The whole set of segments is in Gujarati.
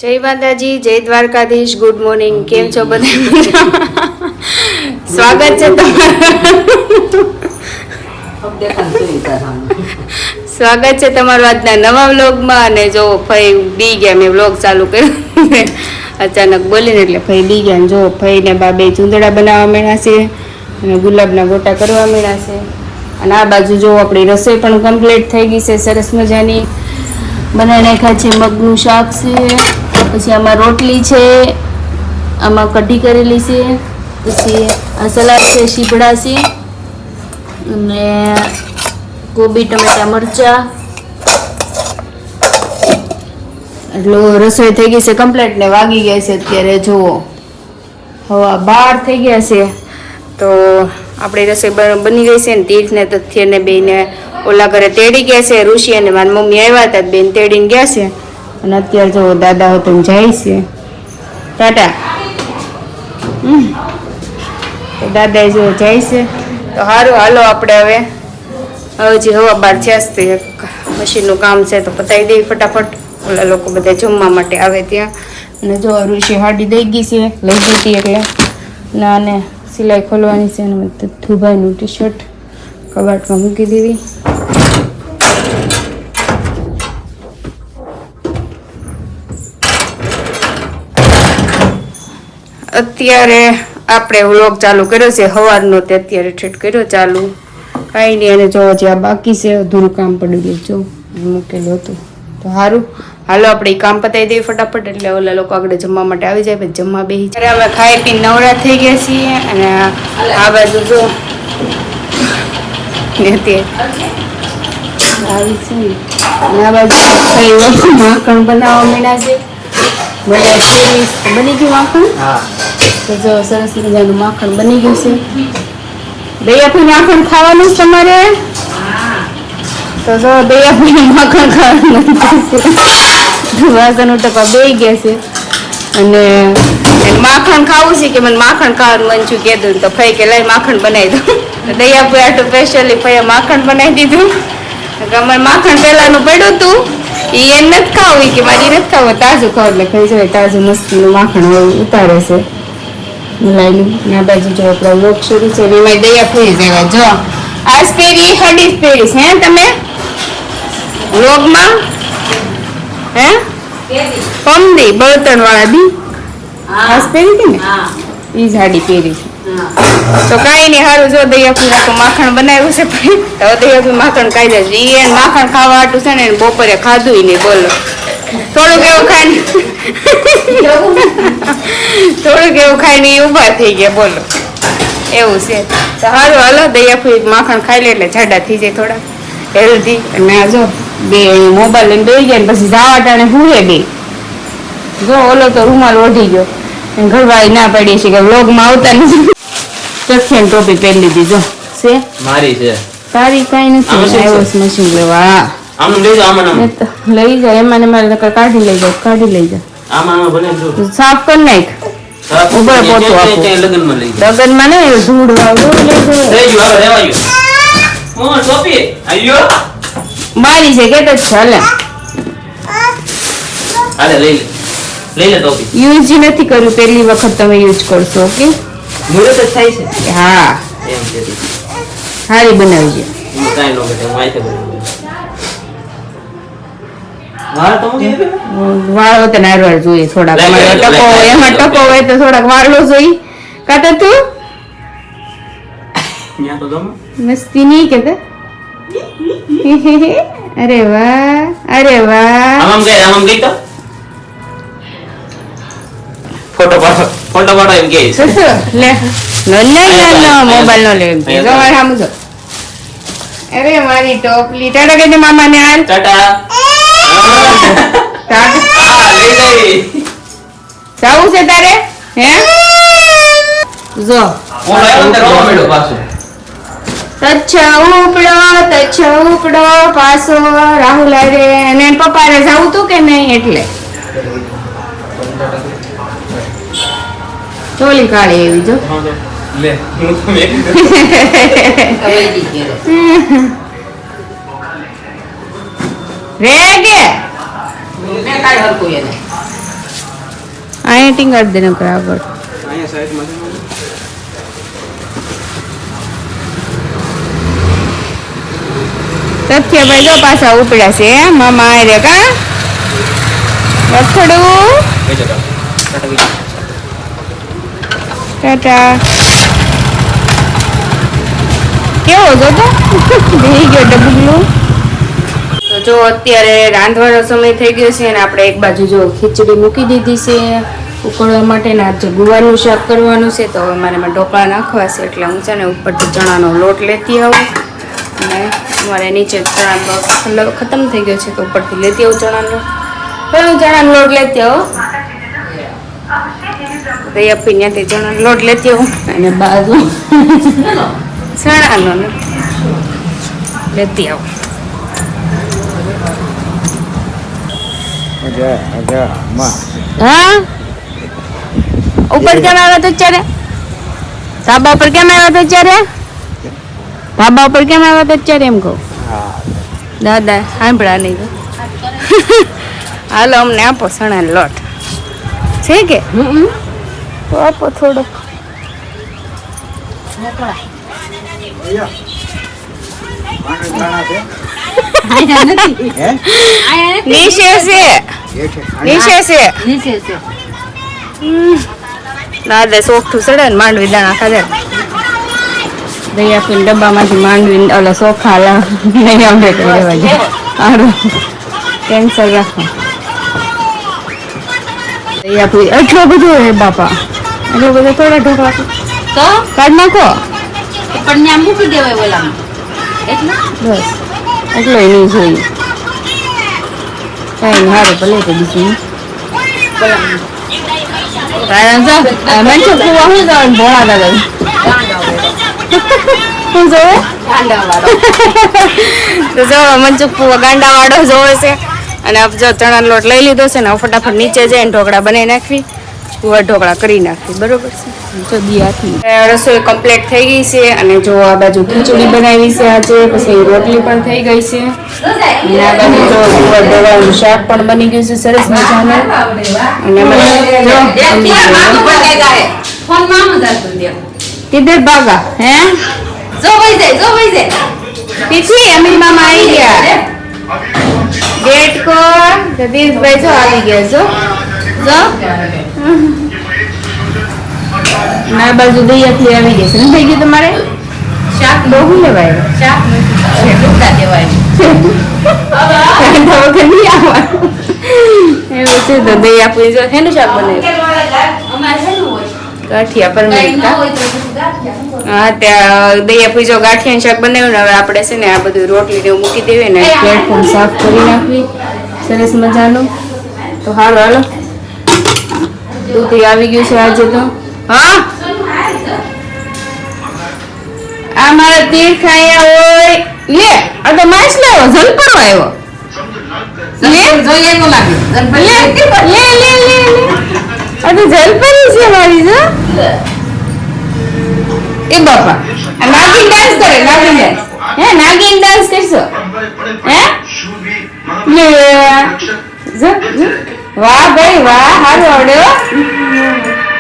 જય માતાજી, જય દ્વારકાધીશ, ગુડ મોર્નિંગ. કેમ છો બધા? સ્વાગત છે સ્વાગત છે તમારું આજના નવા વ્લોગમાં. અને જો ફઈ બી ગયા, મેં વ્લોગ ચાલુ કર્યો અચાનક બોલીને એટલે ફઈ બી ગયા. જો ફઈ ને બાબે ચૂંદડા બનાવવા માંડ્યા છે અને ગુલાબના ગોટા કરવા માંડ્યા છે. અને આ બાજુ જો આપણી રસોઈ પણ કમ્પ્લીટ થઈ ગઈ છે, સરસ મજાની બનાવી નાખ્યા છે. મગનું શાક છે, પછી આમાં રોટલી છે, આમાં કઢી કરેલી છે, પછી આ સલાડ છે, શીપડા છે અને કોબી ટમેટા મરચા. એટલો રસોઈ થઈ ગઈ છે કમ્પ્લીટ ને વાગી ગયા છે અત્યારે જુઓ હવા 12 થઈ ગયા છે. તો આપણી રસોઈ બની ગઈ છે ને તીર્થને તથ્યને બેને ઓલા ઘરે તેડી ગયા છે. ઋષિ અને મારી મમ્મી આવ્યા હતા, બેન તેડીને ગયા છે અને અત્યારે જો દાદા હતો જાય છે. ટાટા. તો દાદા જો જાય છે. તો સારું, હાલો આપણે હવે હજી હવા 12 છે, મશીનનું કામ છે તો પતાવી દઈએ ફટાફટ. ઓલા લોકો બધા જમવા માટે આવે ત્યાં. અને જો ઋષિ હાડી દઈ ગઈ છે, લઈ ગઈ હતી એટલે ના ને સિલાઈ ખોલવાની છે અને ધ્રુભાઈનું ટી શર્ટ કબાટમાં મૂકી દેવી. અત્યારે આપણે વ્લોગ ચાલુ કર્યો છે સવારનો, તે અત્યારે ઠેઠ કર્યો ચાલુ. કાંઈ નહીં. અને જો હજી આ બાકી છે, અધૂરું કામ પડેલું જો મૂકેલું હતું. તો સારું, હાલો આપણે એ કામ પતાવી દઈએ ફટાફટ એટલે ઓલા લોકો આગળ જમવા માટે આવી જાય. પછી જમવા બેસી જાય. અમે ખાઈ પીને નવરા થઈ ગયા છીએ. અને આ બાજુ જો આવી છે ને, આ બાજુ માખણ બનાવવા માંડ્યા છે. બની ગયું માખણ. તો જો સરસ મજાનું માખણ બની ગયું છે. દયાપુર માખણ ખાવાનું જ તમારે? તો જો દયાપુર માખણ ખાવાનું વાસણ ઉટકવા બે ગયા છે. અને માખણ ખાવું છે કે મને માખણ ખાવાનું મન છું કીધું તો ફઈ કે લઈ માખણ બનાવી દઉં. દયાપુર આટલું સ્પેશિયલી ફઈએ માખણ બનાવી દીધું. અમારે માખણ પહેલાનું પડ્યું હતું, એ નથી ખાવું કે મારી નથી ખાવું, તાજું ખાવ એટલે ખાઈ જાય. તાજું મસ્તીનું માખણ ઉતારે છે મલાઈનું. ના બાજુ જો આપણો લોક શરૂ છે. એમાં દયા ફરી જાય. જો આજ પહેરી હડીસ પહેરીશ હે તમે લોગમાં? હે પમદી બળતણ વાળા દી આજ પહેરી હતી ને, એ સાડી પહેરી છે. તો કઈ નહીં, સારું. જો દયાપુર આખું માખણ બનાવ્યું છે તો દયાપુર માખણ ખાઈ જાય. એ માખણ ખાવા હાટું છે ને બપોરે ખાધું નહીં. બોલો થોડુંક એવું ખાઈ થોડુંક એવું ખાઈને એ ઊભા થઈ ગયા. બોલો એવું છે. તો સારું, હાલો દયાપુર માખણ ખાઈ લે એટલે જાડા થઈ જાય, થોડા હેલ્ધી. અને આ જો બે મોબાઈલ લઈને બેસી ગયા ને પછી જાવા ટાણે હુએ બે. જો ઓલો તો રૂમાલ ઓઢી ગયો, ઘરવાળી ના પડી છે કે વ્લોગમાં આવતા નથી. તથ્યન ટોપી પહેરી લીધી. જો છે મારી છે, તારી કઈ નથી. આવ્યો મશીન લેવા. લઈ જાય એમાં મારે કાઢી લઈ જાવ, કાઢી લઈ જાવ. સાફ કરી નાખ. ઉપર પોતું આપું લગનમાં ને ધૂળ મારી છે કે ચાલે. યુઝ નથી કર્યું, પહેલી વખત તમે યુઝ કરશો. ઓકે હા, સારી બનાવી છે. વાળો તો નારવાર જોઈએ થોડાક. ટકો એમાં ટકો હોય તો થોડાક વાળો જોઈએ. કાતો તું મસ્તી નહીં કેતા? અરે વાહ, અરે વાહ. ફોટો પાડો એમ કે લે મોબાઈલ નો લે એમ કે. સામું છો. અરે મારી ટોપલી. ટાટા કહેજે મામા ને. હાલ ટાટા. જાવું છે તારે? હે જો તચ્છ ઉપડો પાછો રાહુલ અરે અને પપ્પા રે જાવું તું કે નહીં એટલે ચોલી કાળી એવી જો લે હું તમે રે કે મે કાઈ હર કોઈ એને અહીંયા ટીંગાડી દે નકર આગળ અહીંયા સાઈડમાં સત્યભાઈ જો પાછા ઉપડ્યા છે મામા આરે કા રખડું બેજો તો ટાટા બીજો ટાટા કેવો જો તો બેહી ગયો ડબલું તો જો અત્યારે રાંધવાનો સમય થઈ ગયો છે અને આપણે એક બાજુ જો ખીચડી મૂકી દીધી છે ઉકળવા માટે ને આજે ગુવારનું શાક કરવાનું છે તો હવે મારે એમાં ઢોકળા નાખવા છે એટલે હું છે ને ઉપરથી ચણાનો લોટ લેતી આવું અને મારે નીચે ચણા બોક્સ ખતમ થઈ ગયો છે તો ઉપરથી લેતી આવું ચણાનો હવે હું ચણાનો લોટ લેતી આવું આપી ત્યાંથી ચણાનો લોટ લેતી આવું અને બાજુ ચણાનો ને લેતી આવું હા ઉપર કેમ આવ્યા તો અત્યારે ધાબા ઉપર કેમ આવ્યા તો અત્યારે ધાબા ઉપર કેમ આવ્યા તો અત્યારે એમ કહું દાદા સાંભળા નહીં તો હાલો અમને આપો સણા લોટ છે કે તો આપો થોડો નીચે છે ના દે સોખું સડે ને માંડવી દાણા ખાધે દહીં આપીને ડબ્બામાંથી માંડવી ઓલા સોખા નહીં આવડે તો લેવા જાય સારું કેન્સર રાખો દહીં આપી એટલો બધો હે બાપા એટલો બધો થોડા ઢોકળા તો કાઢ નાખો પણ ત્યાં મૂકી દેવાય ઓલામાં એટલે બસ એટલો નહીં જોઈએ કઈ હારે ભલે તો બીજું મંચુક ફુવા શું જવાનું ભોળા દાદા શું જોવે તો જો મંચુક ફુવા ગાંડા વાળો જોવે છે અને જો ચણાનો લોટ લઈ લીધો છે ને ફટાફટ નીચે જઈને ઢોકળા બનાવી નાખવી ફુવા ઢોકળા કરી નાખવી બરોબર છે તો દિયાથી રસોઈ કમ્પ્લીટ થઈ ગઈ છે અને જો આ બાજુ ખીચડી બનાવી છે આજે પછી રોટલી પણ થઈ ગઈ છે અને આ બાજુ જો ફુવા ઢોકળાનું શાક પણ બની ગયું છે સરસ મજાનું અને ફોન માં મજા દે किधर भागा हैं જો વઈ જાય पीछे अमीर मामा आई गया गेट को जदीश भाई जो आ गया जो ના બાજુ દઈયાથી આવી ગઈ છે ને થઈ ગયું તમારે શાક બહુ લેવાય શાક ઢોકળા દેવાય તો વખત નહીં આવવાનું એવું છે તો દઈ આપી જો શેનું શાક બનાવ્યું અમારે શેનું હોય ગાંઠિયા પર કઈ ન હોય તો ગાંઠિયા હા ત્યાં દઈ આપી જો ગાંઠિયાનું શાક બનાવ્યું ને હવે આપણે છે ને આ બધું રોટલી ને એવું મૂકી દેવી ને પ્લેટફોર્મ સાફ કરી નાખવી સરસ મજાનું તો હાલો હાલો દૂધ આવી ગયું છે આજે તો હા આ મારા તીર્થ અહીંયા હોય લે આ તો માછ લેવો જલપરો આવ્યો લે જોઈએ તો લાગે લે લે લે લે લે આ તો જલપરી છે મારી જો એ બાપા આ નાગિન ડાન્સ કરે નાગિન ડાન્સ હે નાગિન ડાન્સ કરશો હે લે જો વાહ ભાઈ વાહ હારો આવડ્યો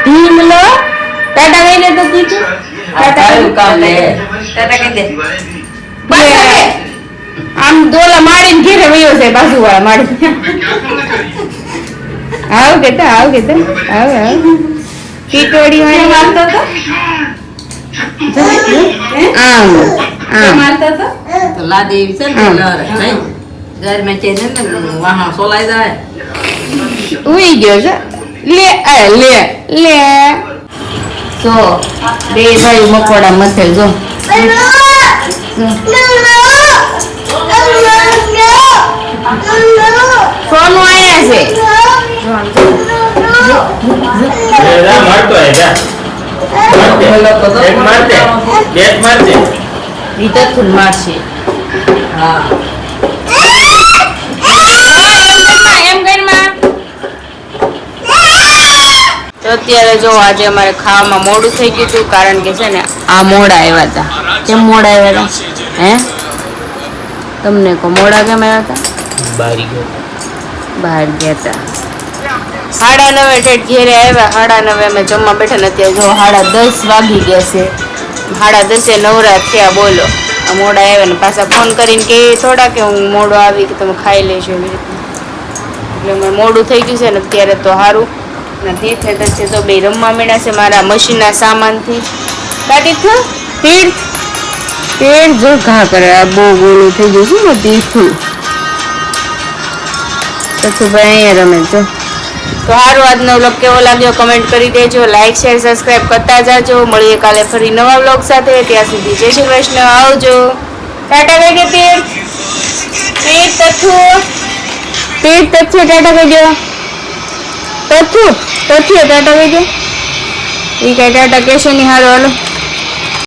ભીમલો ટાટા કઈ દે તો કીધું ટાટા કામ લે ટાટા કહી દે બસ હવે આમ દોલા મારીને ઘેરે વયો છે બાજુવાળા મારી આવ કેતા આવ ટીટોડી વાળી મારતો તો આમ મારતો તો લાદી છે ને લર નહીં ઘર માં ચેન ને વહાં સોલાઈ જાય ઉઈ ગયો છે લે જો બે ભાઈ મકોડા મથે જો સોનું આયા છે રીતન મારશે હા તો અત્યારે જો આજે અમારે ખાવામાં મોડું થઈ ગયું હતું કારણ કે છે ને આ મોડા આવ્યા હતા કેમ મોડા આવ્યા હતા હે તમને કો મોડા કેમ આવ્યા હતા બહાર ગયા હતા 9:30 ઠેઠ ઘેરે આવ્યા. 9:30 અમે જમવા બેઠા ને અત્યારે જો 10:30 વાગી ગયા છે. 10:30 નવરા થયા બોલો. આ મોડા આવ્યા ને પાછા ફોન કરીને કે થોડા કે હું મોડો આવી કે તમે ખાઈ લેશો એવી રીતે. એટલે અમારે મોડું થઈ ગયું છે ને અત્યારે તો સારું. અને તીર્થ છે તો બે રમવા માંડ્યા છે મારા મશીનના સામાનથી. તીર્થ જો ઘા કરે. આ બહુ ગોળું થઈ ગયું છે ને તીર્થું. પછી ભાઈ અહીંયા રમે જો. તો સારું, આજનો વ્લોગ કેવો લાગ્યો કમેન્ટ કરી દેજો. લાઈક શેર સબસ્ક્રાઈબ કરતા જાજો. મળીએ કાલે ફરી નવા વ્લોગ સાથે. ત્યાં સુધી જય શ્રી કૃષ્ણ, આવજો. ટાટા કહેજો તીર્થ. તીર્થ તથ્ય ટાટા કહેજો. તથ્ય ટાટા કહેજો. એ કઈ ટાટા કહેશે નહીં. હાલો હાલો.